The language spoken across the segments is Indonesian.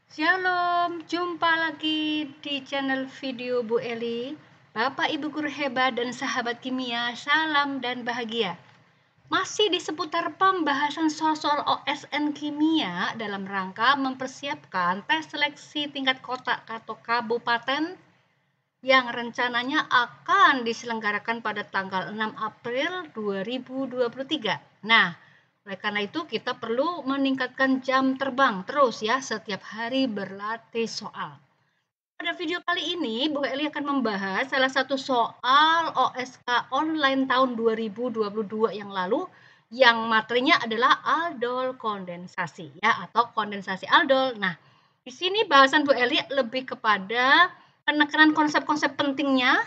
Shalom, jumpa lagi di channel video Bu Eli. Bapak Ibu guru hebat dan sahabat kimia, salam dan bahagia. Masih di seputar pembahasan soal-soal OSN kimia dalam rangka mempersiapkan tes seleksi tingkat kota atau kabupaten yang rencananya akan diselenggarakan pada tanggal 6 April 2023. Nah, oleh karena itu kita perlu meningkatkan jam terbang terus ya, setiap hari berlatih soal. Pada video kali ini, Bu Eli akan membahas salah satu soal OSK online tahun 2022 yang lalu, yang materinya adalah aldol kondensasi ya, atau kondensasi aldol. Nah, di sini bahasan Bu Eli lebih kepada penekanan konsep-konsep pentingnya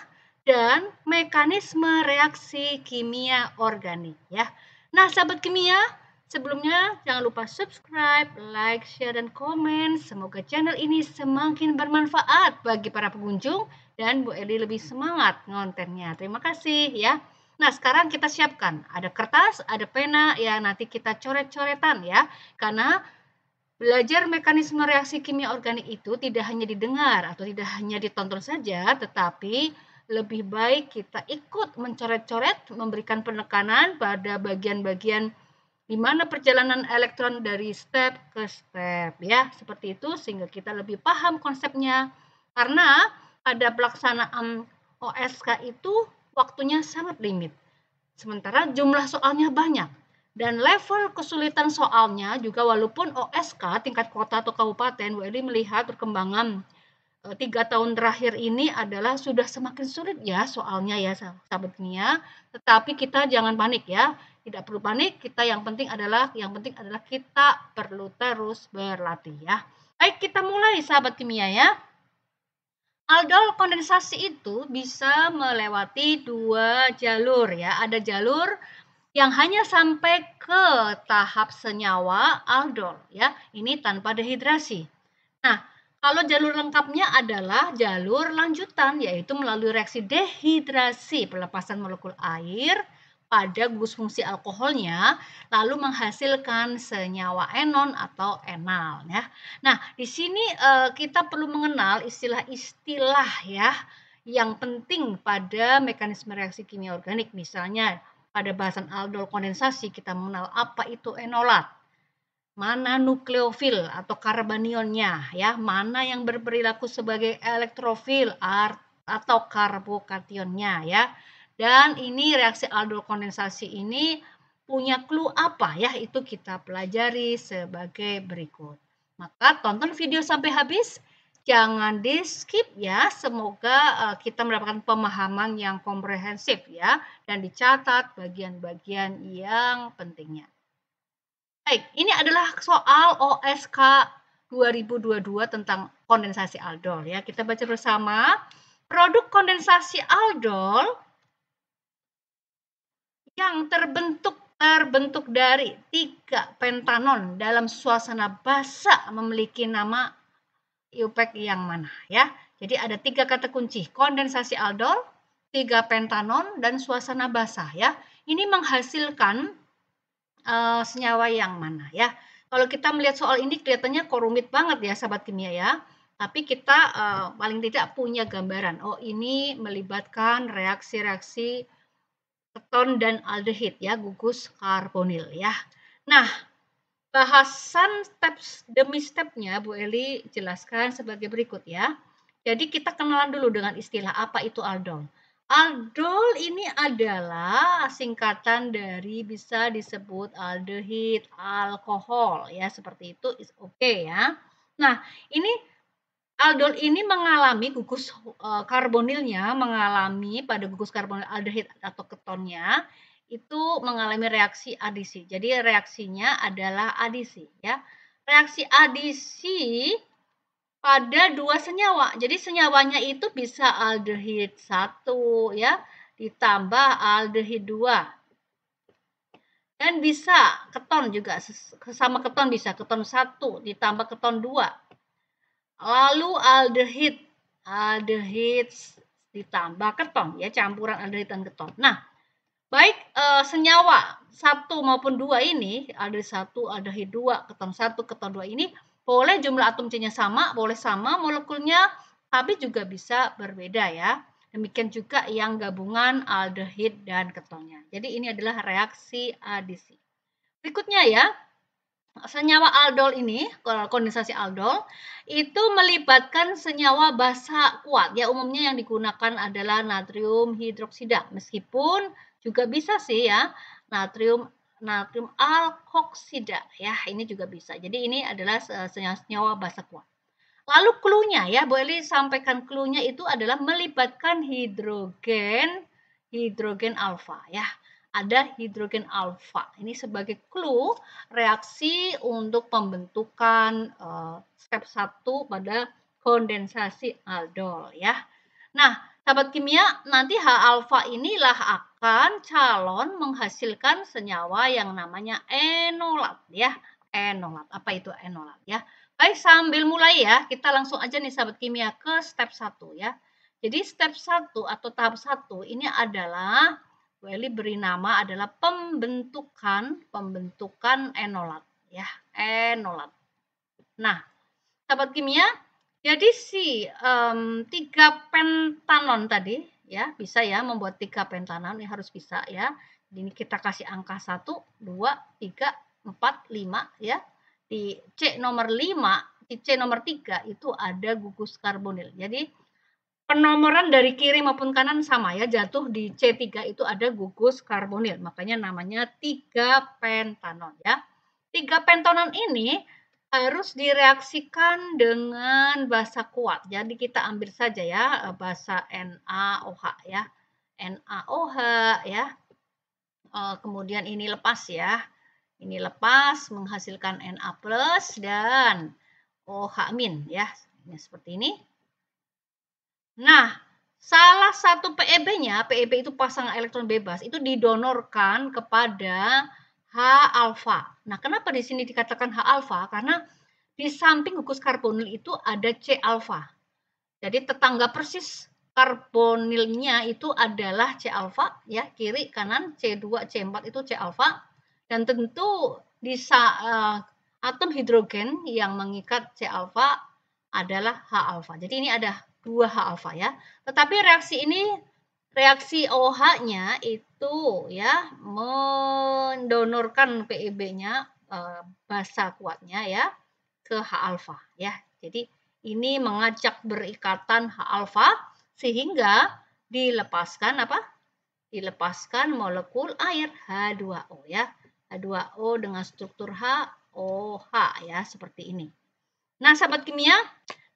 dan mekanisme reaksi kimia organik ya. Nah, sahabat kimia, sebelumnya jangan lupa subscribe, like, share, dan komen. Semoga channel ini semakin bermanfaat bagi para pengunjung dan Bu Eli lebih semangat ngontennya. Terima kasih ya. Nah, sekarang kita siapkan. Ada kertas, ada pena, ya nanti kita coret-coretan ya. Karena belajar mekanisme reaksi kimia organik itu tidak hanya didengar atau tidak hanya ditonton saja, tetapi lebih baik kita ikut mencoret-coret, memberikan penekanan pada bagian-bagian di mana perjalanan elektron dari step ke step ya, seperti itu sehingga kita lebih paham konsepnya. Karena pada pelaksanaan OSK itu waktunya sangat limit. Sementara jumlah soalnya banyak. Dan level kesulitan soalnya juga walaupun OSK tingkat kota atau kabupaten, Bu Eli melihat perkembangan 3 tahun terakhir ini adalah sudah semakin sulit ya soalnya ya sahabat kimia. Tetapi kita jangan panik ya. Tidak perlu panik, yang penting adalah kita perlu terus berlatih ya. Baik, kita mulai sahabat kimia ya. Aldol kondensasi itu bisa melewati 2 jalur ya. Ada jalur yang hanya sampai ke tahap senyawa aldol ya. Ini tanpa dehidrasi. Nah, kalau jalur lengkapnya adalah jalur lanjutan, yaitu melalui reaksi dehidrasi pelepasan molekul air pada gugus fungsi alkoholnya, lalu menghasilkan senyawa enon atau enal ya. Nah, di sini kita perlu mengenal istilah-istilah ya yang penting pada mekanisme reaksi kimia organik. Misalnya pada bahasan aldol kondensasi kita mengenal apa itu enolat, mana nukleofil atau karbonionnya ya, mana yang berperilaku sebagai elektrofil atau karbokationnya ya. Dan ini reaksi aldol kondensasi ini punya clue apa ya, itu kita pelajari sebagai berikut. Maka tonton video sampai habis, jangan di skip ya. Semoga kita mendapatkan pemahaman yang komprehensif ya, dan dicatat bagian-bagian yang pentingnya. Baik, ini adalah soal OSK 2022 tentang kondensasi aldol ya. Kita baca bersama. Produk kondensasi aldol yang terbentuk dari 3 pentanon dalam suasana basah memiliki nama IUPAC yang mana ya. Jadi ada 3 kata kunci, kondensasi aldol, 3 pentanon, dan suasana basah ya. Ini menghasilkan senyawa yang mana ya. Kalau kita melihat soal ini kelihatannya kok rumit banget ya sahabat kimia ya. Tapi kita paling tidak punya gambaran. Oh, ini melibatkan reaksi-reaksi keton dan aldehid ya, gugus karbonil ya. Nah, bahasan step demi stepnya Bu Eli jelaskan sebagai berikut ya. Jadi kita kenalan dulu dengan istilah apa itu aldol. Aldol ini adalah singkatan dari bisa disebut aldehid, alkohol ya, seperti itu is okay ya. Nah, ini aldol ini mengalami gugus karbonilnya mengalami pada gugus karbonil aldehid atau ketonnya itu mengalami reaksi adisi. Jadi reaksinya adalah adisi ya. Reaksi adisi pada 2 senyawa. Jadi senyawanya itu bisa aldehid 1 ya, ditambah aldehid 2. Dan bisa keton juga, sama keton bisa, keton 1 ditambah keton 2. Lalu aldehid ditambah keton ya, campuran aldehid dan keton. Nah, baik senyawa 1 maupun 2 ini, aldehid 1, aldehid 2, keton 1, keton 2 ini Boleh jumlah atom C-nya sama, boleh sama molekulnya, tapi juga bisa berbeda ya. Demikian juga yang gabungan aldehid dan ketonnya. Jadi ini adalah reaksi adisi. Berikutnya ya, senyawa aldol ini, kondensasi aldol, itu melibatkan senyawa basa kuat. Ya, umumnya yang digunakan adalah natrium hidroksida. Meskipun juga bisa sih ya, natrium alkoksida. Ya, ini juga bisa. Jadi ini adalah senyawa basa kuat. Lalu clue-nya ya, Bu Eli sampaikan clue-nya itu adalah melibatkan hidrogen alfa ya. Ada hidrogen alfa. Ini sebagai clue reaksi untuk pembentukan step 1 pada kondensasi aldol ya. Nah, sahabat kimia, nanti H alfa inilah akan calon menghasilkan senyawa yang namanya enolat ya. Enolat. Apa itu enolat ya? Baik, sambil mulai ya, kita langsung aja nih sahabat kimia ke step 1 ya. Jadi step 1 atau tahap 1 ini adalah Bu Eli beri nama adalah pembentukan enolat ya, enolat. Nah, sahabat kimia, jadi si 3 pentanon tadi ya, bisa ya membuat 3 pentanon, ini harus bisa ya. Ini kita kasih angka 1, 2, 3, 4, 5 ya. Di C nomor 5, di C nomor 3 itu ada gugus karbonil. Jadi penomoran dari kiri maupun kanan sama ya, jatuh di C3 itu ada gugus karbonil. Makanya namanya 3 pentanon ya. 3 pentanon ini harus direaksikan dengan basa kuat. Jadi kita ambil saja ya basa NaOH ya. NaOH ya. Kemudian ini lepas ya. Ini lepas menghasilkan Na+ dan OH- ya. Ini seperti ini. Nah, salah satu PEB-nya, PEB itu pasangan elektron bebas, itu didonorkan kepada H alfa. Nah, kenapa di sini dikatakan H alfa? Karena di samping gugus karbonil itu ada C alfa. Jadi tetangga persis karbonilnya itu adalah C alfa ya, kiri kanan C2 C4 itu C alfa, dan tentu di atom hidrogen yang mengikat C alfa adalah H alfa. Jadi ini ada 2 H alfa ya. Tetapi reaksi ini, reaksi OH-nya itu ya mendonorkan PEB-nya basa kuatnya ya ke H alfa ya. Jadi ini mengajak berikatan H alfa sehingga dilepaskan apa? Dilepaskan molekul air H2O ya. H2O dengan struktur HOH ya, seperti ini. Nah, sahabat kimia,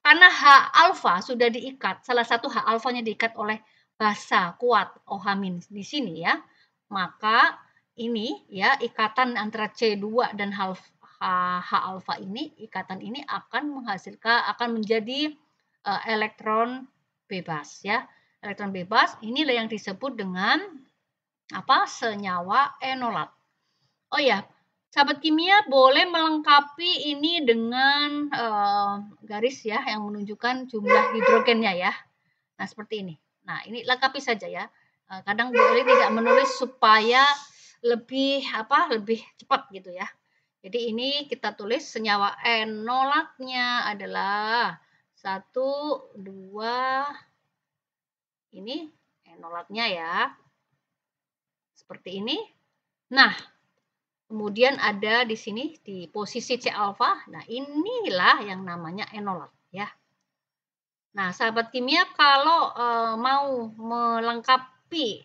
karena H alfa sudah diikat, salah satu H alfanya diikat oleh basa kuat OH- di sini ya, maka ini ya ikatan antara C2 dan H alfa ini, ikatan ini akan menjadi elektron bebas ya. Elektron bebas inilah yang disebut dengan apa? Senyawa enolat. Oh ya, sahabat kimia boleh melengkapi ini dengan garis ya yang menunjukkan jumlah hidrogennya ya. Nah, seperti ini. Nah, ini lengkapi saja ya. Kadang Bu Eli tidak menulis supaya lebih cepat gitu ya. Jadi ini kita tulis senyawa enolatnya adalah 1, 2, ini enolatnya ya. Seperti ini. Nah, kemudian ada di sini di posisi C alfa. Nah, inilah yang namanya enolat ya. Nah, sahabat kimia kalau mau melengkapi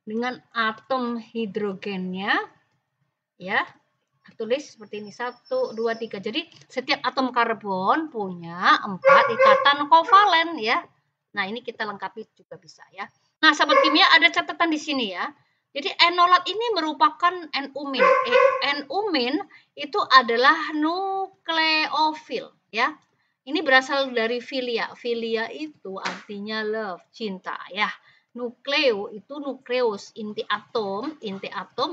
dengan atom hidrogennya ya, tulis seperti ini 1, 2, 3. Jadi setiap atom karbon punya 4 ikatan kovalen ya. Nah, ini kita lengkapi juga bisa ya. Nah, sahabat kimia ada catatan di sini ya. Jadi enolat ini merupakan NU-. NU- itu adalah nukleofil ya. Ini berasal dari filia. Filia itu artinya love, cinta ya. Nukleo itu nukleus, inti atom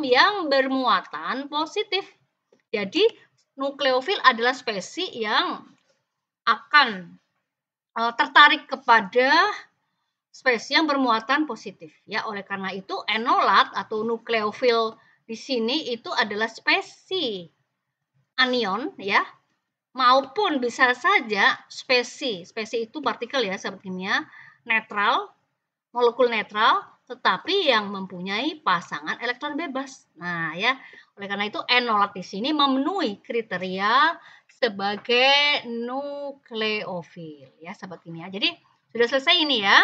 yang bermuatan positif. Jadi nukleofil adalah spesies yang akan tertarik kepada spesies yang bermuatan positif ya. Oleh karena itu enolat atau nukleofil di sini itu adalah spesies anion ya, maupun bisa saja spesies. Spesies itu partikel ya, sahabat kimia, netral, molekul netral, tetapi yang mempunyai pasangan elektron bebas. Nah, ya, oleh karena itu enolat di sini memenuhi kriteria sebagai nukleofil, ya, sahabat kimia. Jadi, sudah selesai ini ya.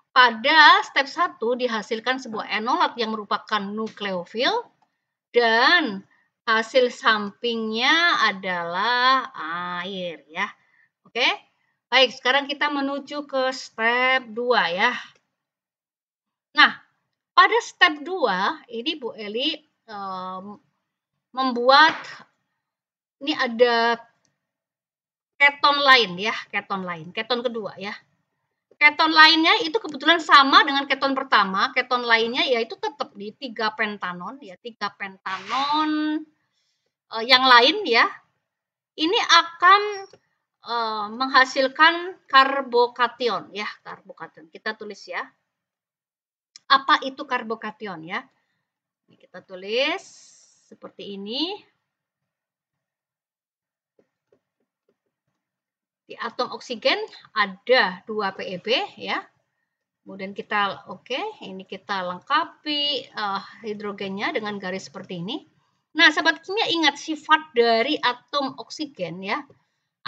Pada step 1 dihasilkan sebuah enolat yang merupakan nukleofil dan hasil sampingnya adalah air ya. Oke. Baik, sekarang kita menuju ke step 2 ya. Nah, pada step 2 ini Bu Eli membuat ini ada keton lain ya, keton kedua ya. Keton lainnya itu kebetulan sama dengan keton pertama, keton lainnya yaitu tetap di 3 pentanon ya, 3 pentanon yang lain ya. Ini akan menghasilkan karbokation ya, karbokation. Kita tulis ya. Apa itu karbokation ya? Kita tulis seperti ini. Di atom oksigen ada 2 PeB ya. Kemudian kita ini kita lengkapi hidrogennya dengan garis seperti ini. Nah, sahabat kimia ingat sifat dari atom oksigen ya.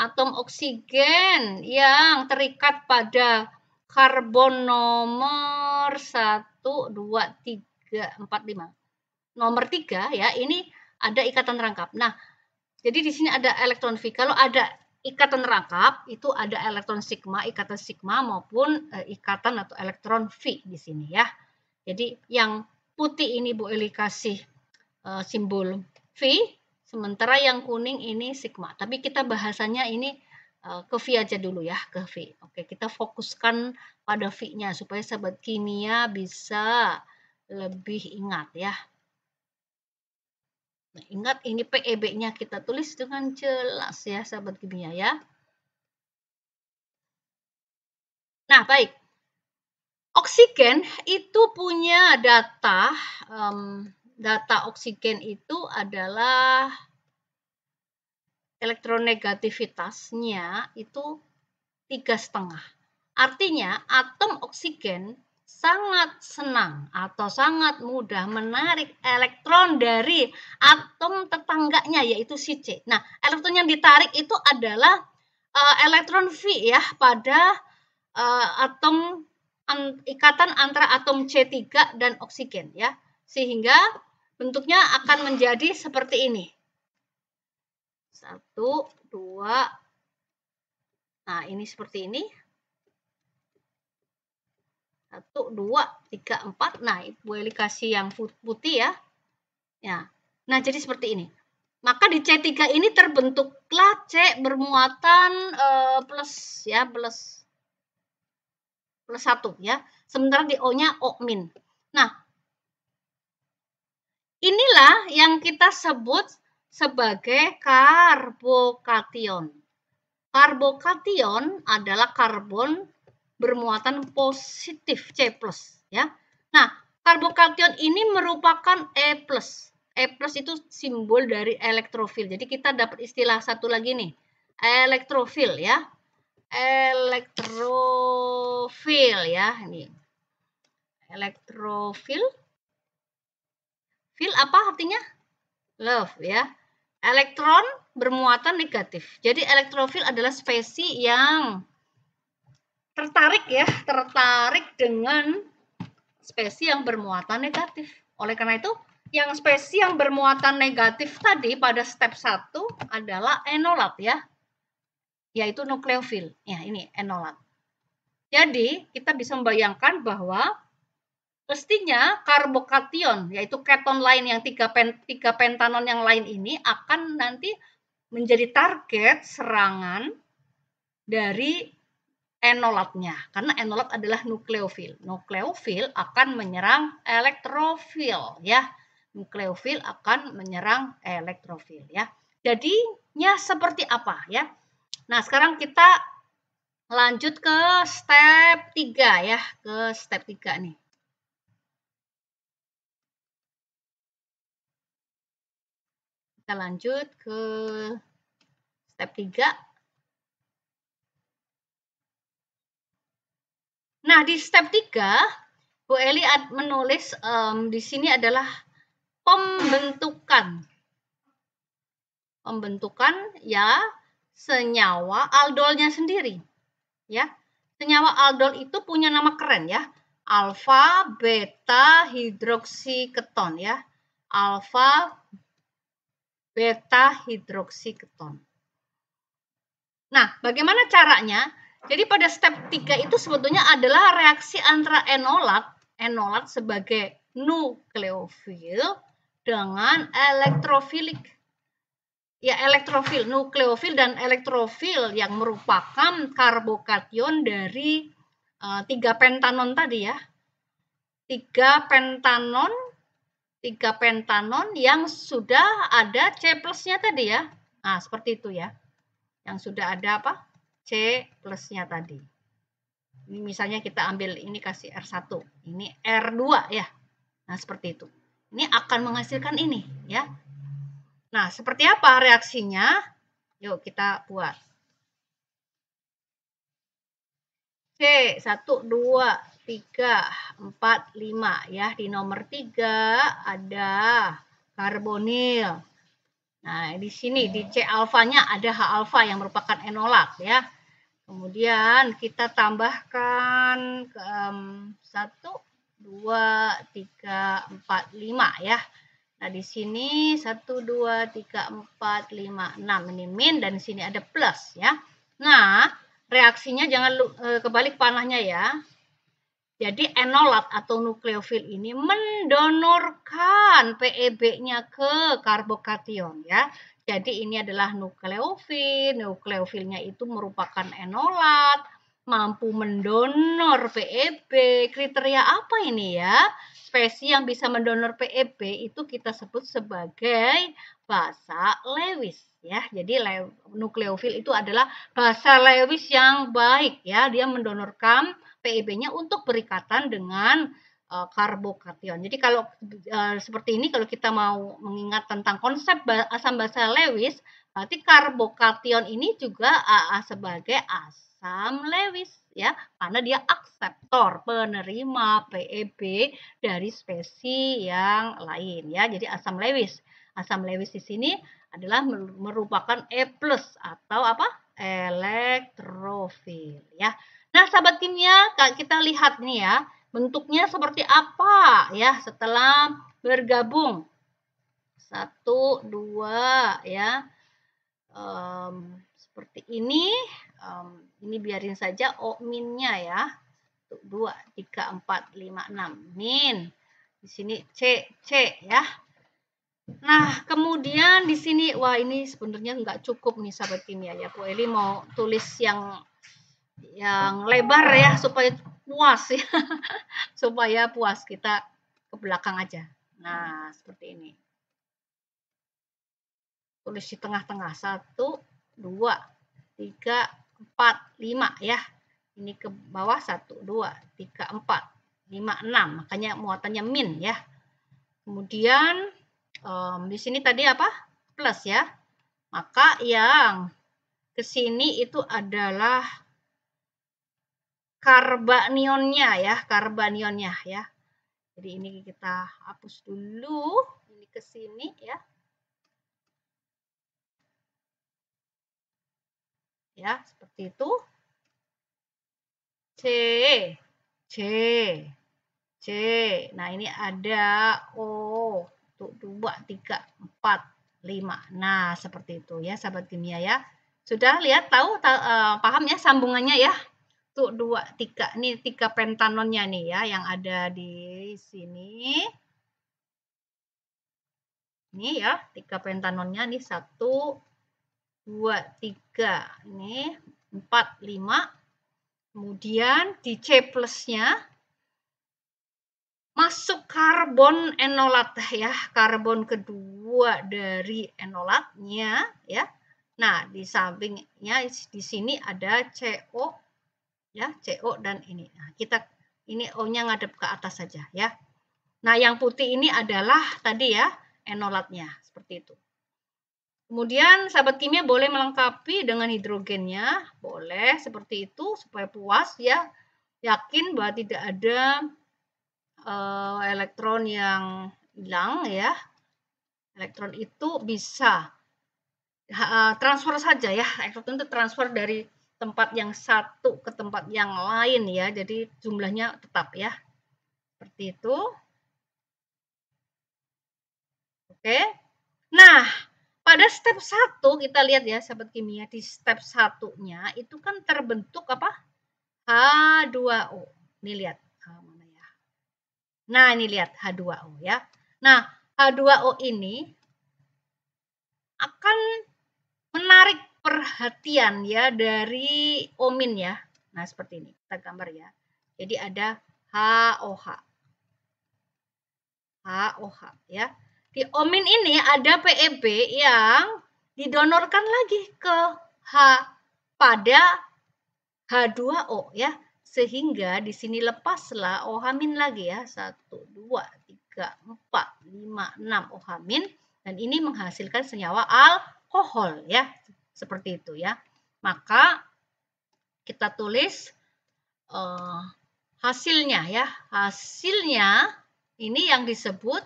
Atom oksigen yang terikat pada karbon nomor 1, 2, 3, 4, 5. Nomor 3 ya, ini ada ikatan rangkap. Nah, jadi di sini ada elektron V. Kalau ada ikatan rangkap itu ada elektron sigma, ikatan sigma maupun ikatan atau elektron V di sini ya. Jadi yang putih ini Bu Eli kasih simbol V, sementara yang kuning ini sigma. Tapi kita bahasanya ini ke V aja dulu ya, ke V. Oke, kita fokuskan pada V-nya supaya sahabat kimia bisa lebih ingat ya. Nah, ingat ini PeB-nya kita tulis dengan jelas ya, sahabat kimia ya. Nah, baik. Oksigen itu punya data, data oksigen itu adalah elektronegativitasnya itu 3,5. Artinya atom oksigen sangat senang atau sangat mudah menarik elektron dari atom tetangganya yaitu si C. Nah, elektron yang ditarik itu adalah elektron V ya pada atom ikatan antara atom C3 dan oksigen ya. Sehingga bentuknya akan menjadi seperti ini. 1, 2. Nah, ini seperti ini. 1, 2, 3, 4. Nah, Bu Eli kasih yang putih ya. Ya. Nah, jadi seperti ini. Maka di C3 ini terbentuklah C bermuatan plus ya, plus 1 ya. Sementara di O-nya O-. Nah, inilah yang kita sebut sebagai karbokation. Karbokation adalah karbon bermuatan positif C+, ya. Nah, karbokation ini merupakan E+. E+ itu simbol dari elektrofil. Jadi kita dapat istilah satu lagi nih, elektrofil ya. Elektrofil ya, ini. Elektrofil. Fil apa artinya? Love ya. Elektron bermuatan negatif. Jadi elektrofil adalah spesies yang tertarik dengan spesies yang bermuatan negatif. Oleh karena itu, yang spesies yang bermuatan negatif tadi pada step 1 adalah enolat ya. Yaitu nukleofil. Ya, ini enolat. Jadi, kita bisa membayangkan bahwa mestinya karbokation, yaitu keton lain yang 3 pentanon yang lain ini akan nanti menjadi target serangan dari enolatnya, karena enolat adalah nukleofil. Nukleofil akan menyerang elektrofil ya. Nukleofil akan menyerang elektrofil ya. Jadinya seperti apa ya? Nah, sekarang kita lanjut ke step 3 ya, ke step 3 nih. Kita lanjut ke Step 3. Nah, di step 3, Bu Eli menulis di sini adalah pembentukan. Pembentukan ya senyawa aldolnya sendiri. Ya. Senyawa aldol itu punya nama keren ya. Alfa beta hidroksiketon ya. Alfa beta hidroksiketon. Nah, bagaimana caranya? Jadi pada step 3 itu sebetulnya adalah reaksi antara enolat sebagai nukleofil dengan elektrofilik. Ya, elektrofil, nukleofil dan elektrofil yang merupakan karbokation dari 3 pentanon tadi ya. 3 pentanon yang sudah ada C plusnya tadi ya. Nah, seperti itu ya. Yang sudah ada apa? C plusnya tadi. Ini misalnya kita ambil ini kasih R1. Ini R2 ya. Nah, seperti itu. Ini akan menghasilkan ini ya. Nah, seperti apa reaksinya? Yuk kita buat. C, 1, 2, 3, 4, 5 ya. Di nomor 3 ada karbonil. Nah, di sini di C alfanya ada H alfa yang merupakan enolat ya. Kemudian kita tambahkan ke 1, 2, 3, 4, 5 ya. Nah, di sini 1, 2, 3, 4, 5, 6. Ini min dan di sini ada plus ya. Nah, reaksinya jangan kebalik panahnya ya. Jadi enolat atau nukleofil ini mendonorkan PEB-nya ke karbokation ya. Jadi ini adalah nukleofil. Nukleofilnya itu merupakan enolat, mampu mendonor PEB. Kriteria apa ini ya? Spesies yang bisa mendonor PEB itu kita sebut sebagai basa Lewis ya. Jadi nukleofil itu adalah basa Lewis yang baik ya. Dia mendonorkan PEB-nya untuk berikatan dengan karbokation. Jadi kalau seperti ini, kalau kita mau mengingat tentang konsep asam basa Lewis, berarti karbokation ini juga sebagai asam Lewis ya, karena dia akseptor penerima PEB dari spesies yang lain ya. Jadi asam Lewis. Asam Lewis di sini adalah merupakan E+ atau apa? Elektrofil ya. Nah, sahabat kimia, kita lihat nih ya, bentuknya seperti apa ya setelah bergabung. 1, 2 ya. Seperti ini. Ini biarin saja O minnya ya. 2, 3, 4, 5, 6. Min. Di sini C ya. Nah, kemudian di sini, wah ini sebenarnya nggak cukup nih sahabat kimia ya. Bu Eli mau tulis yang lebar ya supaya puas ya. Supaya puas, kita ke belakang aja. Nah, seperti ini. Tulis di tengah-tengah. 1, 2, 3, 4, 5 ya. Ini ke bawah 1, 2, 3, 4, 5, 6. Makanya muatannya min ya. Kemudian di sini tadi apa? Plus ya. Maka yang ke sini itu adalah karbanionnya ya, karbanionnya ya. Jadi ini kita hapus dulu, ini ke sini ya. Ya, seperti itu. C, C, C. Nah, ini ada O. Tuh, 2, 3, 4, 5. Nah, seperti itu ya, sahabat kimia ya. Sudah lihat, tahu, paham ya sambungannya ya? Tuh 2, 3. Ini 3 pentanonnya nih ya yang ada di sini. Ini ya, 3 pentanonnya nih 1, 2, 3. Ini 4, 5. Kemudian di C plusnya masuk karbon enolat ya, karbon kedua dari enolatnya ya. Nah, di sampingnya di sini ada CO ya, CO dan ini. Nah, kita ini O-nya ngadep ke atas saja ya. Nah, yang putih ini adalah tadi ya enolatnya seperti itu. Kemudian sahabat kimia boleh melengkapi dengan hidrogennya, boleh seperti itu supaya puas ya, yakin bahwa tidak ada elektron yang hilang ya. Elektron itu bisa transfer saja ya, elektron itu transfer dari tempat yang satu ke tempat yang lain ya, jadi jumlahnya tetap ya, seperti itu. Oke, nah pada step 1 kita lihat ya sahabat kimia, di step 1-nya itu kan terbentuk apa? H2O. Ini lihat. Mana ya? Nah, ini lihat H2O ya. Nah, H2O ini akan menarik perhatian ya dari omin ya. Nah, seperti ini. Kita gambar ya. Jadi ada HOH. HOH ya. Di omin ini ada PEB yang didonorkan lagi ke H pada H2O ya. Sehingga di sini lepaslah OH- lagi ya. 1, 2, 3, 4, 5, 6 OH- dan ini menghasilkan senyawa alkohol ya. Seperti itu ya. Maka kita tulis hasilnya ya. Hasilnya ini yang disebut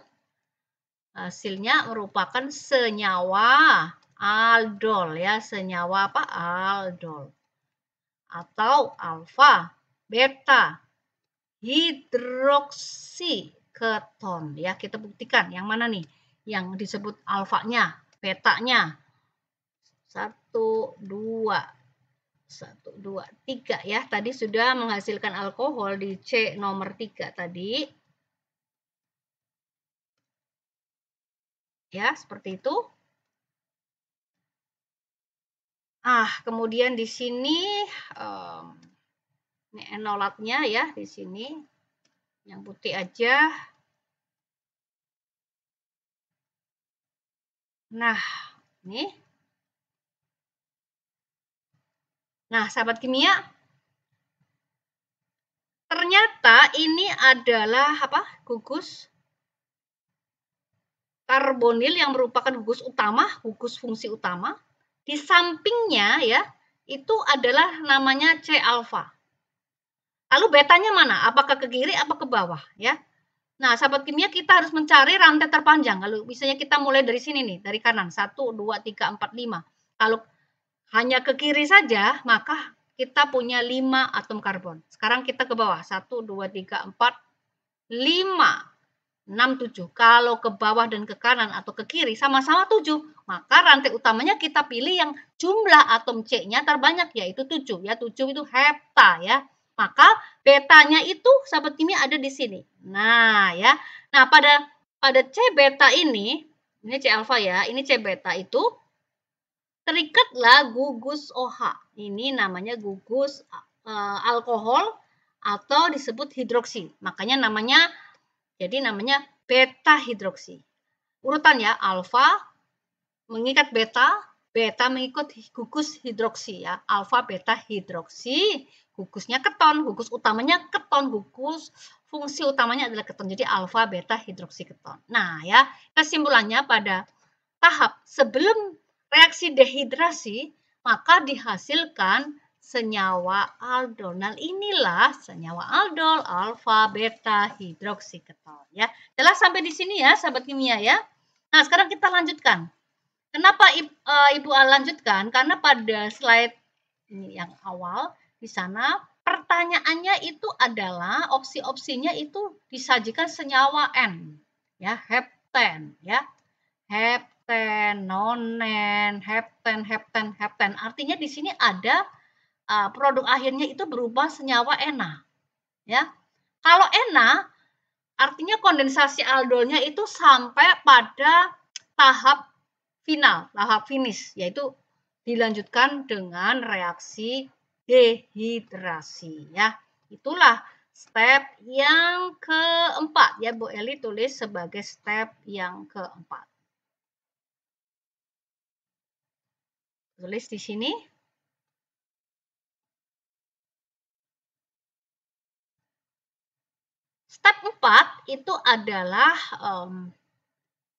hasilnya merupakan senyawa aldol ya, senyawa apa? Aldol. Atau alfa, beta, hidroksi keton ya. Kita buktikan yang mana nih? Yang disebut alfanya, betanya. 1, 2, 1, 2, 3 ya. Tadi sudah menghasilkan alkohol di C nomor 3 tadi. Ya, seperti itu. Kemudian di sini ini enolatnya ya di sini. Yang putih aja. Nah, ini. Nah, sahabat kimia, ternyata ini adalah apa? Gugus karbonil yang merupakan gugus utama, gugus fungsi utama. Di sampingnya ya, itu adalah namanya C alfa. Lalu betanya mana? Apakah ke kiri apa ke bawah ya? Nah, sahabat kimia kita harus mencari rantai terpanjang. Kalau misalnya kita mulai dari sini nih, dari kanan 1, 2, 3, 4, 5. Kalau hanya ke kiri saja, maka kita punya 5 atom karbon. Sekarang kita ke bawah. 1, 2, 3, 4, 5. 6, 7. Kalau ke bawah dan ke kanan atau ke kiri sama-sama 7, maka rantai utamanya kita pilih yang jumlah atom C-nya terbanyak, yaitu 7. Ya, 7 itu hepta ya. Maka betanya itu sahabat kimia ada di sini. Nah, ya. Nah, pada C beta ini C alfa ya, ini C beta itu terikatlah gugus OH. Ini namanya gugus alkohol atau disebut hidroksi. Makanya namanya beta hidroksi. Urutan ya, alfa mengikat beta, beta mengikut gugus hidroksi ya. Alfa, beta, hidroksi. Gugusnya keton, gugus utamanya keton, gugus fungsi utamanya adalah keton. Jadi alfa, beta, hidroksi keton. Nah ya, kesimpulannya pada tahap sebelum reaksi dehidrasi, maka dihasilkan senyawa aldol. Nah, inilah senyawa aldol, alfa, beta, hidroksiketon ya. Jelas sampai di sini ya, sahabat kimia ya. Nah, sekarang kita lanjutkan. Kenapa Ibu lanjutkan? Karena pada slide ini yang awal di sana pertanyaannya itu adalah opsi-opsinya itu disajikan senyawa N ya, hepten ya. Hepten, nonen, hepten, hepten, hepten. Artinya di sini ada produk akhirnya itu berupa senyawa ena. Ya. Kalau ena artinya kondensasi aldolnya itu sampai pada tahap final, tahap finish, yaitu dilanjutkan dengan reaksi dehidrasi ya. Itulah step yang keempat ya, Bu Eli tulis sebagai step yang keempat. Tulis di sini. Step 4 itu adalah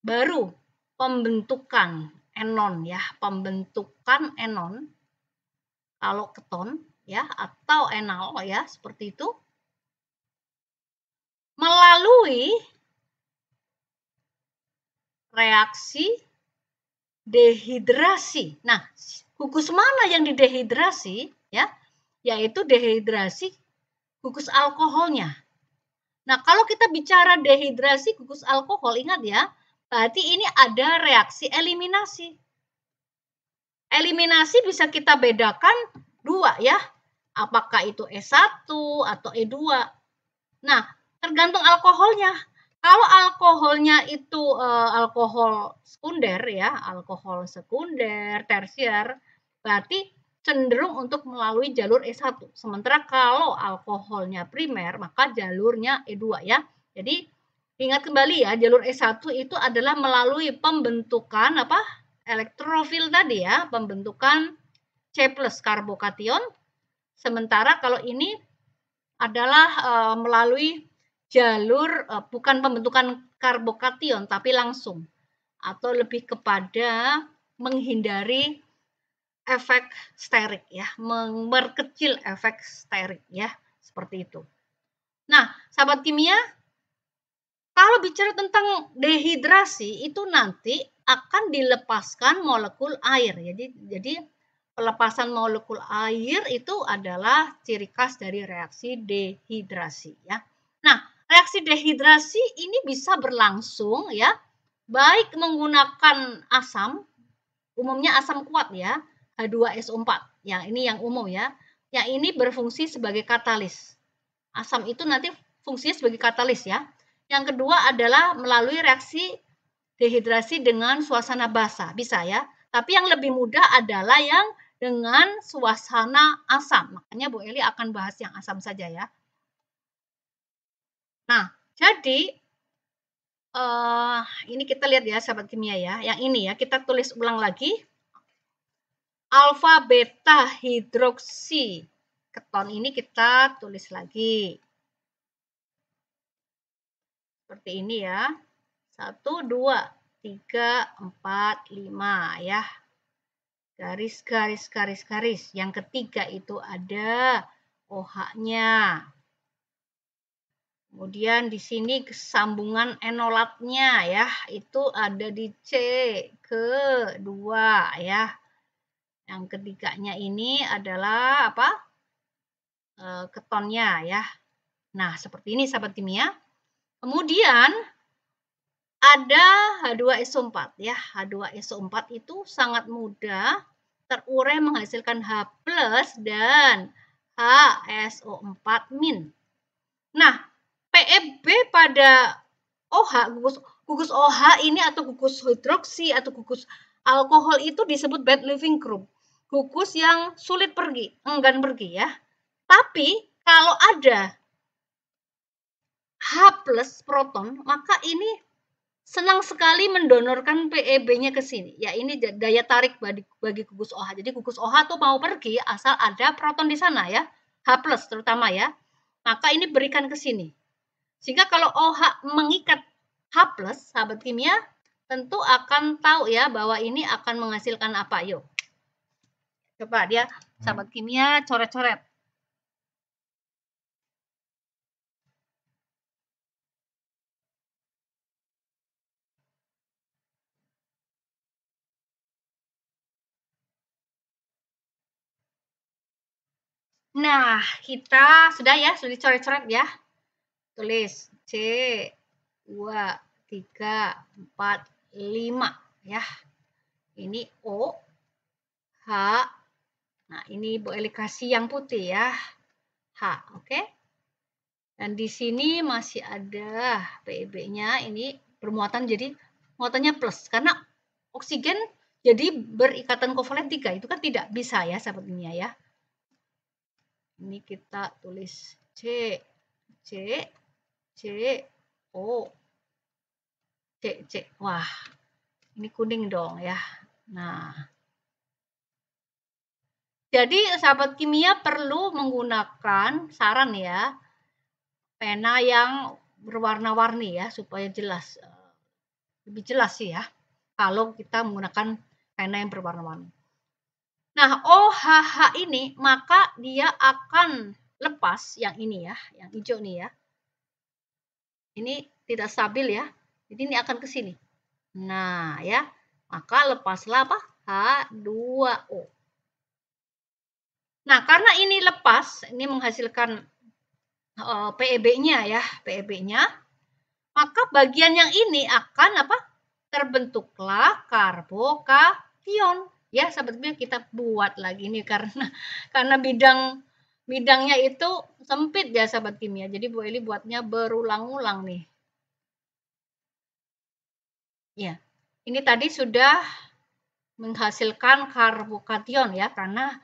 baru pembentukan enon ya, pembentukan enon kalau keton ya atau enal ya seperti itu melalui reaksi dehidrasi. Nah, gugus mana yang didehidrasi ya? Yaitu dehidrasi gugus alkoholnya. Nah, kalau kita bicara dehidrasi gugus alkohol, ingat ya, berarti ini ada reaksi eliminasi. Eliminasi bisa kita bedakan dua ya, apakah itu E1 atau E2. Nah, tergantung alkoholnya. Kalau alkoholnya itu alkohol sekunder ya, alkohol sekunder, tersier, berarti cenderung untuk melalui jalur E1. Sementara kalau alkoholnya primer, maka jalurnya E2 ya. Jadi ingat kembali ya, jalur E1 itu adalah melalui pembentukan apa? Elektrofil tadi ya, pembentukan C+ karbokation. Sementara kalau ini adalah melalui jalur bukan pembentukan karbokation tapi langsung atau lebih kepada menghindari efek sterik ya, memperkecil efek sterik ya, seperti itu. Nah, sahabat kimia, kalau bicara tentang dehidrasi itu nanti akan dilepaskan molekul air. Jadi pelepasan molekul air itu adalah ciri khas dari reaksi dehidrasi ya. Nah, reaksi dehidrasi ini bisa berlangsung ya, baik menggunakan asam, umumnya asam kuat ya, H2SO4. Ya, ini yang umum ya. Yang ini berfungsi sebagai katalis. Asam itu nanti fungsinya sebagai katalis ya. Yang kedua adalah melalui reaksi dehidrasi dengan suasana basah, bisa ya. Tapi yang lebih mudah adalah yang dengan suasana asam. Makanya Bu Eli akan bahas yang asam saja ya. Nah, jadi ini kita lihat ya sahabat kimia ya. Yang ini ya, kita tulis ulang lagi. Alfa beta hidroksi keton ini kita tulis lagi. Seperti ini ya. 1, 2, 3, 4, 5 ya. Garis, garis, garis, garis. Yang ketiga itu ada OH-nya. Kemudian di sini sambungan enolatnya ya, itu ada di C kedua ya. Yang ketiganya ini adalah apa? Ketonnya ya. Nah, seperti ini sahabat kimia. Kemudian ada H2SO4 ya. H2SO4 itu sangat mudah terurai menghasilkan H+ dan HSO4-. Nah, PEB pada OH, gugus OH ini atau gugus hidroksi atau gugus alkohol itu disebut bad leaving group. Gugus yang sulit pergi, enggan pergi ya. Tapi kalau ada H+ proton, maka ini senang sekali mendonorkan PEB-nya ke sini. Ya, ini daya tarik bagi gugus OH. Jadi gugus OH tuh mau pergi asal ada proton di sana ya. H+ terutama ya. Maka ini berikan ke sini. Sehingga kalau OH mengikat H+, sahabat kimia, tentu akan tahu ya bahwa ini akan menghasilkan apa. Yuk. Coba dia sahabat kimia coret-coret. Nah, kita sudah ya, sudah dicoret-coret ya. Tulis C, 2, 3, 4, 5 ya. Ini O, H. Nah, ini Bu Eli kasih yang putih ya. H, oke. Dan di sini masih ada PEB-nya, ini bermuatan jadi muatannya plus karena oksigen jadi berikatan kovalen 3 itu kan tidak bisa ya sahabat kimia ya. Ini kita tulis C, C, C, O, C, C. Wah, ini kuning dong ya. Nah, jadi sahabat kimia perlu menggunakan saran ya, pena yang berwarna-warni ya supaya jelas, lebih jelas sih ya. Kalau kita menggunakan pena yang berwarna-warni. Nah, OHH ini maka dia akan lepas yang ini ya, yang hijau nih ya. Ini tidak stabil ya. Jadi ini akan ke sini. Nah, ya. Maka lepaslah apa? H2O. Nah, karena ini lepas, ini menghasilkan PEB-nya ya, PEB-nya, maka bagian yang ini akan apa? Terbentuklah karbokation. Ya, sahabatnya kita buat lagi nih karena bidangnya itu sempit ya sahabat kimia. Jadi Bu Eli buatnya berulang-ulang nih. Ya. Ini tadi sudah menghasilkan karbokation ya karena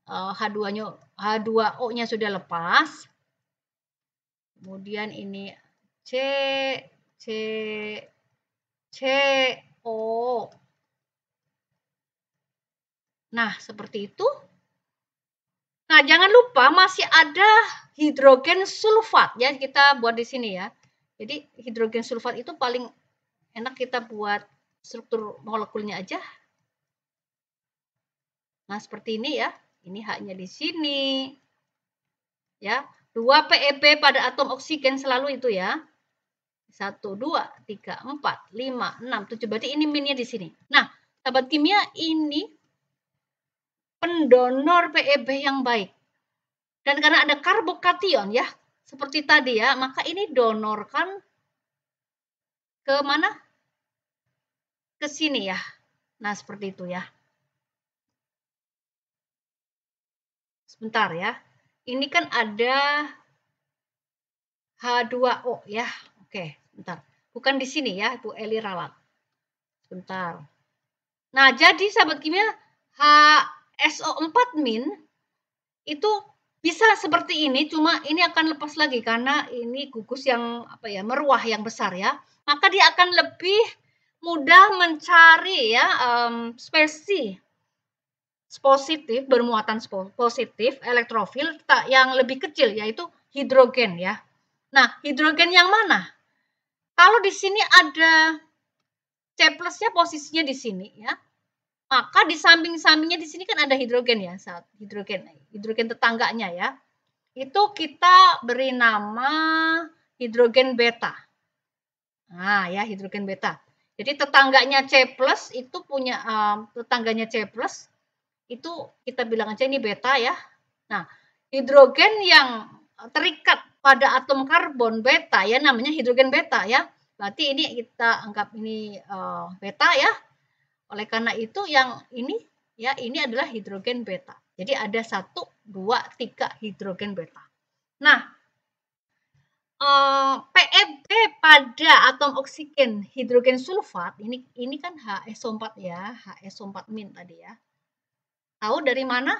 H2O-nya sudah lepas. Kemudian ini C, O. Nah, seperti itu. Nah, jangan lupa masih ada hidrogen sulfat ya, kita buat di sini ya. Jadi hidrogen sulfat itu paling enak kita buat struktur molekulnya aja. Nah, seperti ini ya. Ini H-nya di sini. Ya, 2 PEB pada atom oksigen selalu itu ya. 1, 2, 3, 4, 5, 6, 7. Berarti ini minnya di sini. Nah, sahabat kimia ini pendonor PEB yang baik. Dan karena ada karbokation ya, seperti tadi ya, maka ini donorkan ke mana? Ke sini ya. Nah, seperti itu ya. Sebentar ya. Ini kan ada H2O ya. Oke, sebentar. Bukan di sini ya, Bu Eli ralat. Sebentar. Nah, jadi sahabat kimia HSO4- itu bisa seperti ini, cuma ini akan lepas lagi karena ini gugus yang apa ya, meruah yang besar ya. Maka dia akan lebih mudah mencari ya spesies positif bermuatan positif elektrofil yang lebih kecil yaitu hidrogen ya. Nah, hidrogen yang mana? Kalau di sini ada C plusnya posisinya di sini ya. Maka di samping-sampingnya di sini kan ada hidrogen ya, hidrogen tetangganya ya. Itu kita beri nama hidrogen beta. Nah, ya hidrogen beta. Jadi tetangganya C+ itu punya tetangganya C+ itu kita bilang aja ini beta ya. Nah, hidrogen yang terikat pada atom karbon beta ya namanya hidrogen beta ya. Berarti ini kita anggap ini beta ya. Oleh karena itu yang ini ya ini adalah hidrogen beta. Jadi ada 1, 2, 3 hidrogen beta. Nah, PEB pada atom oksigen hidrogen sulfat ini kan HSO4 ya, HSO4- tadi ya. Tahu dari mana?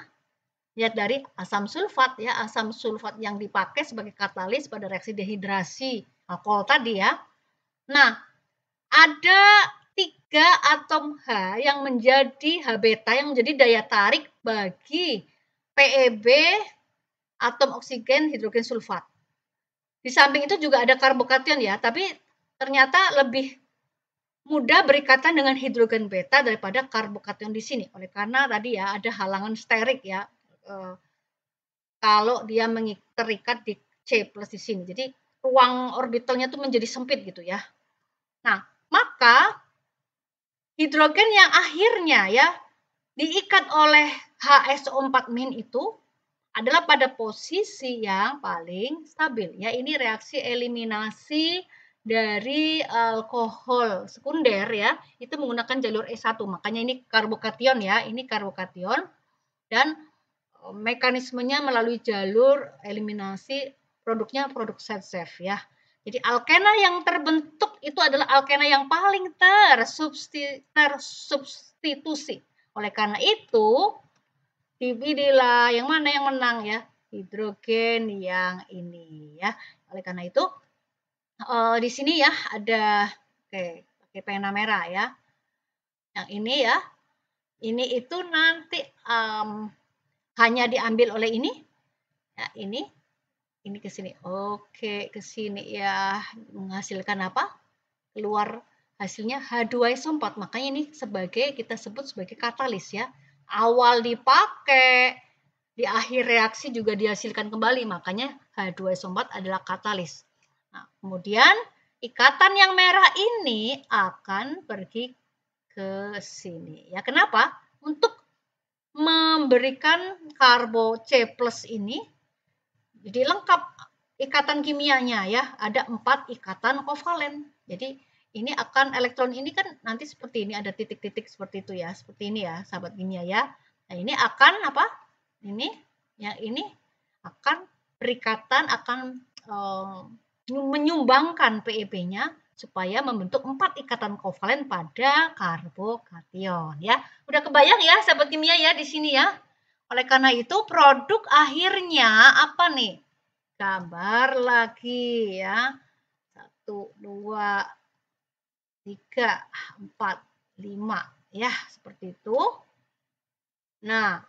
Ya dari asam sulfat ya, asam sulfat yang dipakai sebagai katalis pada reaksi dehidrasi alkohol tadi ya. Nah, ada 3 atom H yang menjadi H beta yang menjadi daya tarik bagi PEB atom oksigen hidrogen sulfat. Di samping itu juga ada karbokation ya, tapi ternyata lebih mudah berikatan dengan hidrogen beta daripada karbokation di sini. Oleh karena tadi ya ada halangan sterik ya. Kalau dia terikat di C+ di sini. Jadi ruang orbitalnya tuh menjadi sempit gitu ya. Nah, maka hidrogen yang akhirnya ya diikat oleh HSO4- itu adalah pada posisi yang paling stabil. Ya, ini reaksi eliminasi dari alkohol sekunder ya, itu menggunakan jalur E1. Makanya ini karbokation ya, ini karbokation dan mekanismenya melalui jalur eliminasi produknya produk safe ya. Jadi alkena yang terbentuk itu adalah alkena yang paling tersubstitusi. Oleh karena itu, dipilihlah yang mana yang menang ya, hidrogen yang ini ya. Oleh karena itu, di sini ya ada pakai pena merah ya. Yang ini ya, ini itu nanti hanya diambil oleh ini, ya ini ke sini. Oke, ke sini ya menghasilkan apa? Keluar hasilnya H2SO4. Makanya ini kita sebut sebagai katalis ya. Awal dipakai, di akhir reaksi juga dihasilkan kembali. Makanya H2SO4 adalah katalis. Nah, kemudian ikatan yang merah ini akan pergi ke sini. Ya, kenapa? Untuk memberikan karbo C+ ini jadi lengkap ikatan kimianya ya, ada 4 ikatan kovalen. Jadi ini akan elektron ini kan nanti seperti ini, ada titik-titik seperti itu ya, seperti ini ya sahabat kimia ya. Nah ini akan apa? Ini yang ini akan berikatan, akan menyumbangkan PeB-nya supaya membentuk 4 ikatan kovalen pada karbokation ya. Udah kebayang ya sahabat kimia ya di sini ya. Oleh karena itu produk akhirnya apa nih? Gambar lagi ya. 1, 2, 3, 4, 5 ya, seperti itu. Nah,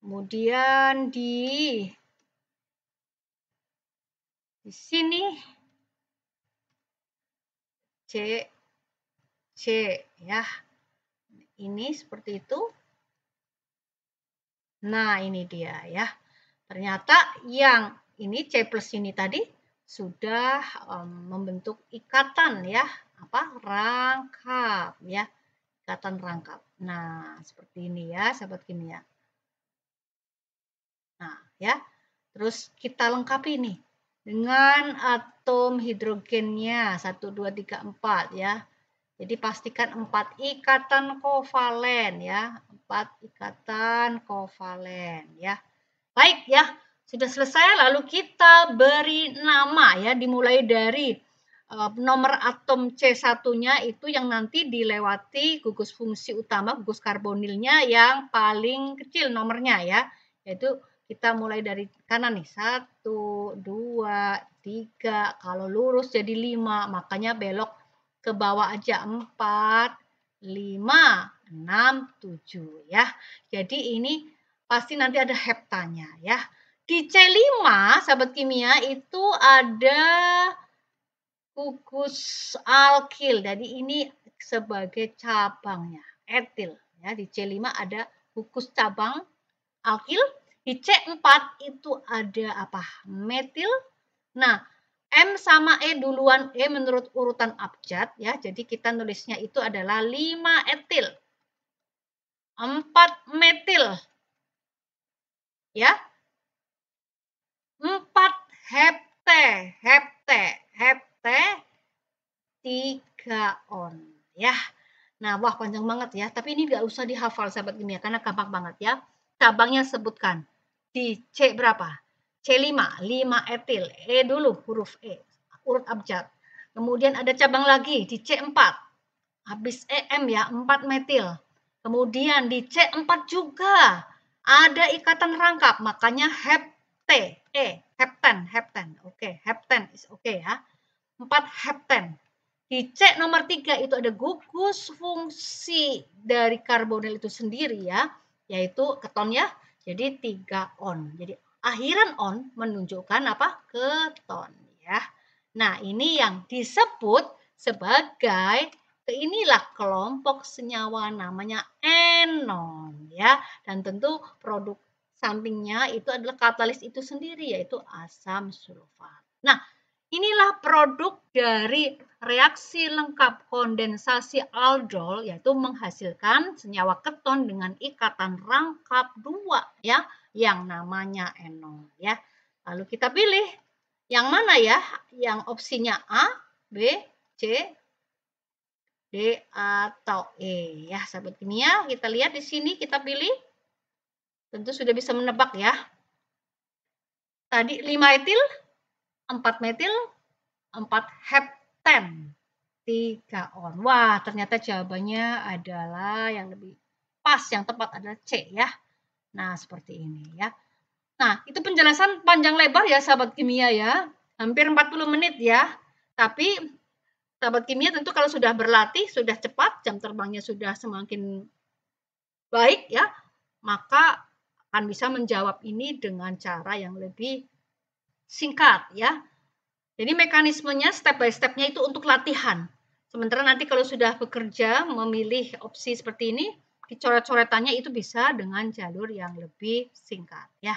kemudian di sini C ya. Ini seperti itu. Nah, ini dia ya. Ternyata yang ini C+ ini tadi sudah membentuk ikatan ya, rangkap ya. Ikatan rangkap. Nah, seperti ini ya, sahabat kimia. Nah, ya. Terus kita lengkapi nih dengan atom hidrogennya 1 2 3 4 ya. Jadi pastikan 4 ikatan kovalen ya, 4 ikatan kovalen ya. Baik ya, sudah selesai lalu kita beri nama ya, dimulai dari nomor atom C1-nya itu yang nanti dilewati gugus fungsi utama, gugus karbonilnya yang paling kecil nomornya ya, yaitu kita mulai dari kanan nih, 1, 2, 3, kalau lurus jadi 5, makanya belok ke bawah aja 4, 5, 6, 7 ya. Jadi ini pasti nanti ada heptanya ya. Di C5 sahabat kimia itu ada gugus alkil. Jadi ini sebagai cabangnya, etil ya. Di C5 ada gugus cabang alkil. Di C4 itu ada apa? Metil. Nah, M sama E duluan E menurut urutan abjad ya. Jadi kita nulisnya itu adalah 5 etil. 4 metil. Ya. 4 hepte. 3 on ya. Nah, wah panjang banget ya. Tapi ini nggak usah dihafal sahabat kimia karena gampang banget ya. Cabangnya sebutkan. Di C berapa? C5, 5 etil. E dulu, huruf E. Urut abjad. Kemudian ada cabang lagi di C4. Habis EM ya, 4 metil. Kemudian di C4 juga ada ikatan rangkap. Makanya hepte. Hepten. Oke, hepten is oke ya. 4 hepten. Di C nomor 3 itu ada gugus fungsi dari karbonil itu sendiri ya, yaitu keton ya. Jadi 3 on. Jadi akhiran on menunjukkan apa? Keton ya. Nah, ini yang disebut sebagai inilah kelompok senyawa namanya enon ya. Dan tentu produk sampingnya itu adalah katalis itu sendiri yaitu asam sulfat. Nah, inilah produk dari reaksi lengkap kondensasi aldol yaitu menghasilkan senyawa keton dengan ikatan rangkap 2 ya yang namanya enol ya. Lalu kita pilih yang mana ya? Yang opsinya A, B, C, D atau E ya sahabat kimia. Kita lihat di sini kita pilih. Tentu sudah bisa menebak ya. Tadi 5 etil, 4 metil, 4 hepten, 3 on. Wah, ternyata jawabannya adalah yang lebih pas, yang tepat adalah C ya. Nah, seperti ini ya. Nah, itu penjelasan panjang lebar ya sahabat kimia ya. Hampir 40 menit ya. Tapi sahabat kimia tentu kalau sudah berlatih, sudah cepat, jam terbangnya sudah semakin baik ya, maka akan bisa menjawab ini dengan cara yang lebih singkat ya. Jadi mekanismenya step by stepnya itu untuk latihan. Sementara nanti kalau sudah bekerja memilih opsi seperti ini, coret-coretannya itu bisa dengan jalur yang lebih singkat ya.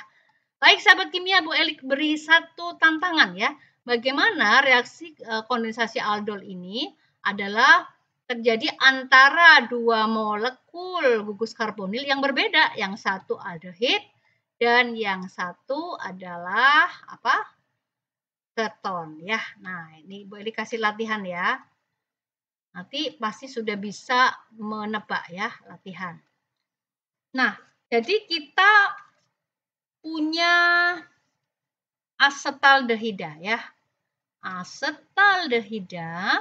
Baik sahabat kimia, Bu Elik beri satu tantangan ya. Bagaimana reaksi kondensasi aldol ini adalah terjadi antara dua molekul gugus karbonil yang berbeda. Yang satu aldehid dan yang satu adalah apa? Keton ya. Nah, ini Bu Elik kasih latihan ya. Nanti pasti sudah bisa menebak ya latihan. Nah, jadi kita punya asetaldehida ya. Asetaldehida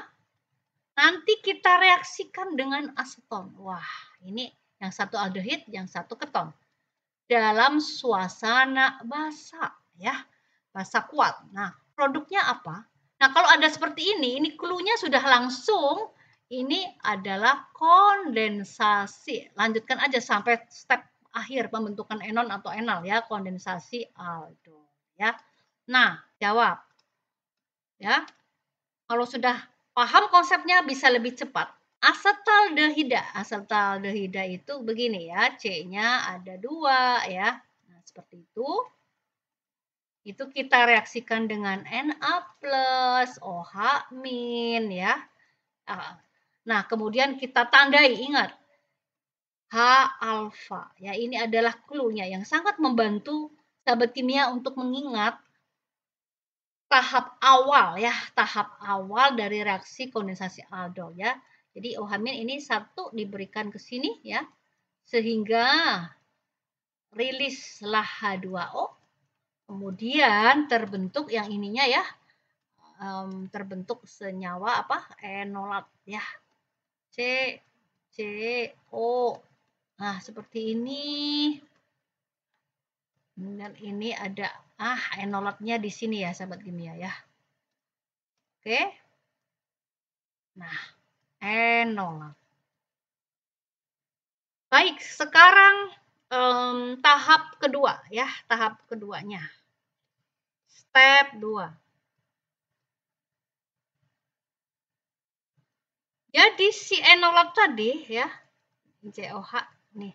nanti kita reaksikan dengan aseton. Wah, ini yang satu aldehid, yang satu keton. Dalam suasana basa ya. Basa kuat. Nah, produknya apa? Nah, kalau ada seperti ini clue-nya sudah langsung. Ini adalah kondensasi. Lanjutkan aja sampai step akhir pembentukan enon atau enal ya, kondensasi aldol ya. Nah, jawab. Ya. Kalau sudah paham konsepnya bisa lebih cepat. Asetaldehida itu begini ya, C-nya ada 2 ya. Nah, seperti itu. Itu kita reaksikan dengan Na+, OH- ya. Nah, kemudian kita tandai, ingat. H-alfa. Ya, ini adalah clue-nya yang sangat membantu sahabat kimia untuk mengingat tahap awal ya, tahap awal dari reaksi kondensasi aldol ya. Jadi OH- ini satu diberikan ke sini ya, sehingga rilislah H2O, kemudian terbentuk yang ininya ya, terbentuk senyawa apa? Enolat ya. C, C, O. Nah, seperti ini. Dan ini ada enolatnya di sini ya, sahabat kimia ya. Oke. Nah, enolat. Baik, sekarang tahap kedua ya, tahap keduanya. Step 2. Jadi si enolat tadi ya, COH nih.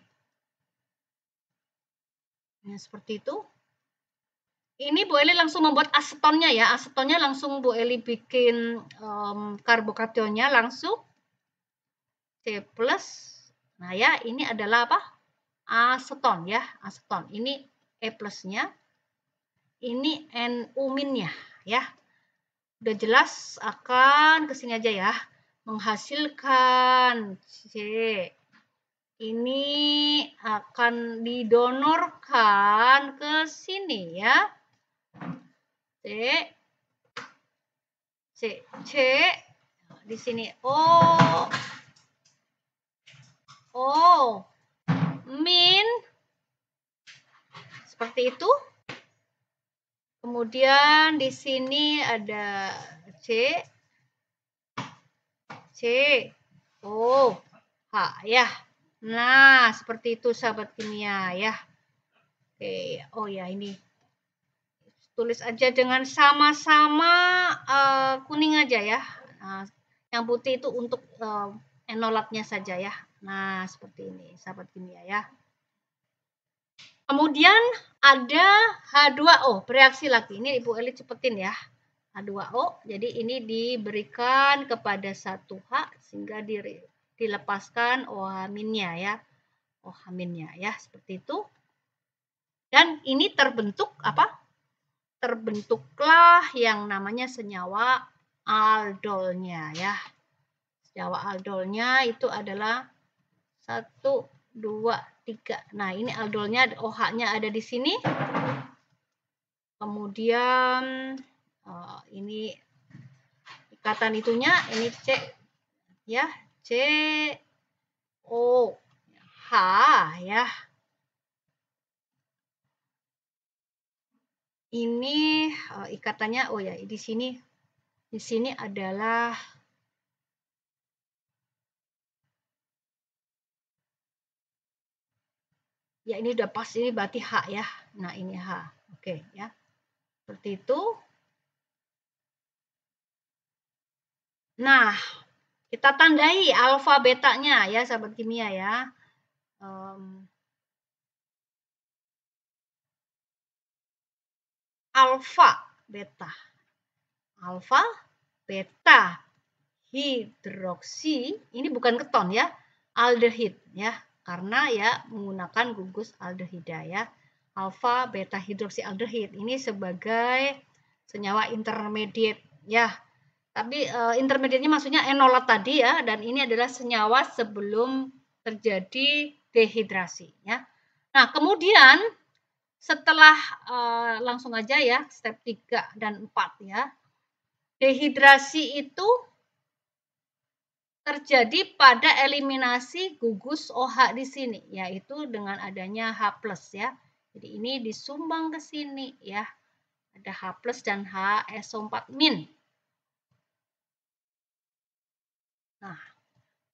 Nah, seperti itu. Ini Bu Eli langsung membuat asetonnya ya. Asetonnya langsung Bu Eli bikin karbokationnya langsung. C+. Nah ya, ini adalah apa? Aseton ya, aseton. Ini E plusnya. Ini NU-nya ya. Udah jelas akan kesini aja ya. Menghasilkan C. Ini akan didonorkan ke sini ya. C, C, C, di sini O, O, min, seperti itu. Kemudian di sini ada C, C, O, H ya. Nah, seperti itu sahabat kimia ya. Oke, oh ya ini. Tulis aja dengan sama-sama kuning aja ya. Nah, yang putih itu untuk enolatnya saja ya. Nah, seperti ini sahabat kimia ya. Kemudian ada H2O, bereaksi lagi. Ini Ibu Eli cepetin ya. H2O, jadi ini diberikan kepada satu H sehingga dilepaskan OH-nya ya. OH-nya ya, seperti itu. Dan ini terbentuk apa? Terbentuklah yang namanya senyawa aldolnya ya. Senyawa aldolnya itu adalah 1, 2, 3. Nah, ini aldolnya OH-nya ada di sini. Kemudian ini ikatan itunya, ini C ya, C O H ya. Ini ikatannya, oh ya, di sini adalah ya, ini udah pas, ini berarti H ya. Nah, ini H. Oke ya. Seperti itu. Nah, Kita tandai alfa betanya ya sahabat kimia ya. Alfa beta. Alfa beta hidroksi, ini bukan keton ya, aldehid ya, karena ya menggunakan gugus aldehida ya. Alfa beta hidroksi aldehid ini sebagai senyawa intermediate ya. Tapi intermediate-nya maksudnya enolat tadi ya, dan ini adalah senyawa sebelum terjadi dehidrasi ya. Nah, kemudian setelah langsung aja ya step 3 dan 4 ya. Dehidrasi itu terjadi pada eliminasi gugus OH di sini, yaitu dengan adanya H+ ya. Jadi ini disumbang ke sini ya. Ada H+ dan HSO4-. Nah,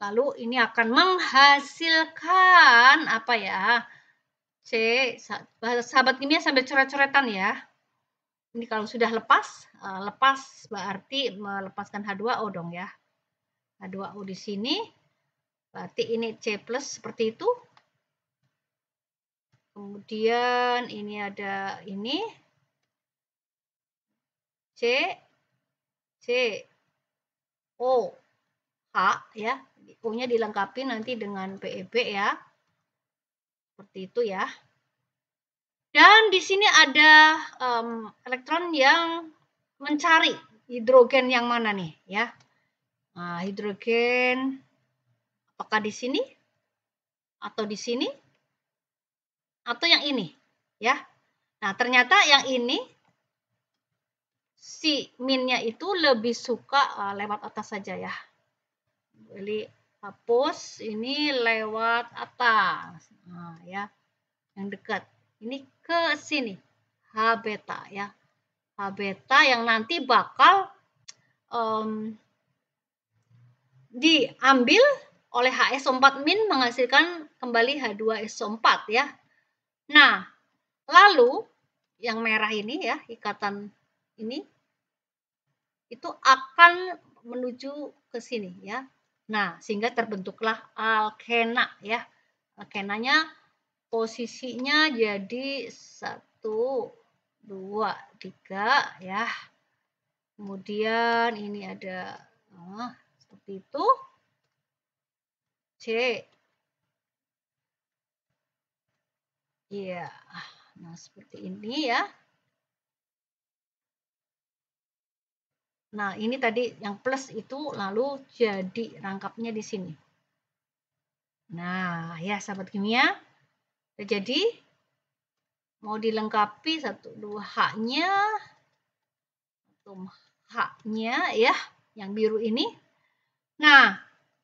lalu ini akan menghasilkan apa ya? Sahabat kimia sambil coret-coretan ya. Ini kalau sudah lepas berarti melepaskan H2O dong ya. H2O di sini, berarti ini C+ seperti itu. Kemudian ini ada ini C, O, H ya. O-nya dilengkapi nanti dengan PEB ya. Seperti itu ya. Dan di sini ada elektron yang mencari hidrogen yang mana nih ya. Nah, hidrogen apakah di sini atau di sini atau yang ini ya. Nah, ternyata yang ini si minnya itu lebih suka lewat atas saja ya. Jadi hapus ini lewat atas. Nah, ya. Yang dekat. Ini ke sini. H beta ya. H beta yang nanti bakal diambil oleh HSO4- menghasilkan kembali H2SO4 ya. Nah, lalu yang merah ini ya, ikatan ini itu akan menuju ke sini ya. Nah, sehingga terbentuklah alkena ya. Alkenanya posisinya jadi 1, 2, 3 ya. Kemudian ini ada seperti itu. C. Iya. Nah, seperti ini ya. Nah, ini tadi yang plus itu lalu jadi rangkapnya di sini. Nah, ya sahabat kimia, jadi mau dilengkapi 1, 2 H-nya, H-nya ya, yang biru ini. Nah,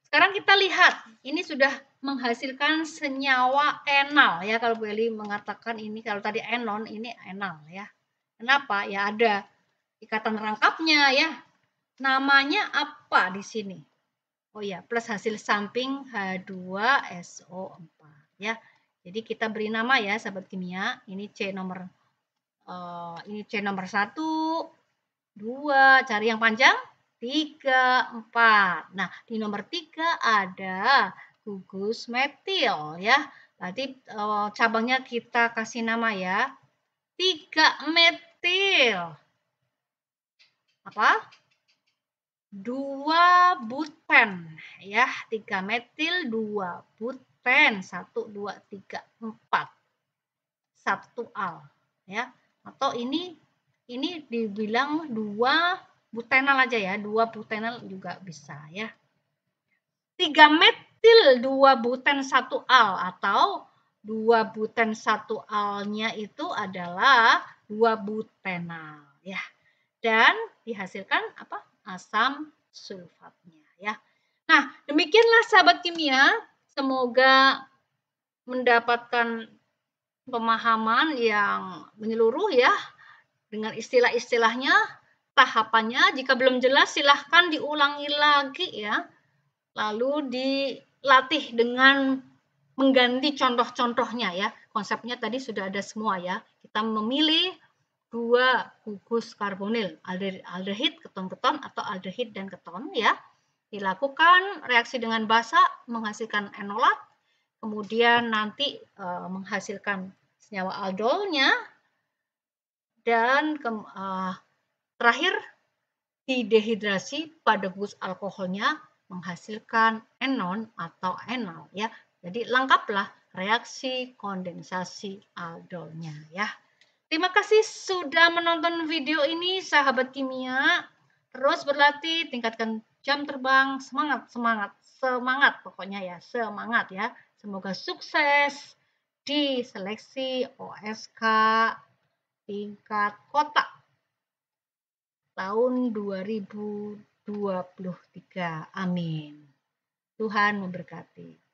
sekarang kita lihat, ini sudah menghasilkan senyawa enal ya, kalau Bu Eli mengatakan ini, kalau tadi enon, ini enal ya. Kenapa? Ya ada ikatan rangkapnya ya. Namanya apa di sini? Oh ya, plus hasil samping H2SO4 ya. Jadi kita beri nama ya sahabat kimia. Ini C nomor 1, 2, cari yang panjang 3, 4. Nah, di nomor 3 ada gugus metil ya. Berarti cabangnya kita kasih nama ya. 3 metil. Apa? 2 buten ya, 3 metil 2 buten 1 2 3 4 1 al ya, atau ini dibilang 2 butenal aja ya, 2 butenal juga bisa ya. 3 metil 2 buten 1 al atau 2 buten 1 alnya itu adalah 2 butenal ya. Dan dihasilkan apa? Asam sulfatnya ya. Nah, demikianlah sahabat kimia, semoga mendapatkan pemahaman yang menyeluruh ya dengan istilah-istilahnya, tahapannya. Jika belum jelas silahkan diulangi lagi ya. Lalu dilatih dengan mengganti contoh-contohnya ya. Konsepnya tadi sudah ada semua ya. Kita memilih 2 gugus karbonil, aldehid, keton-keton atau aldehid dan keton ya. dilakukan reaksi dengan basa menghasilkan enolat, kemudian nanti menghasilkan senyawa aldolnya, dan terakhir didehidrasi pada gugus alkoholnya menghasilkan enon atau enol ya. Jadi lengkaplah reaksi kondensasi aldolnya ya. Terima kasih sudah menonton video ini sahabat kimia. Terus berlatih, tingkatkan jam terbang, semangat pokoknya ya, semangat ya. Semoga sukses di seleksi OSK tingkat kota tahun 2023. Amin. Tuhan memberkati.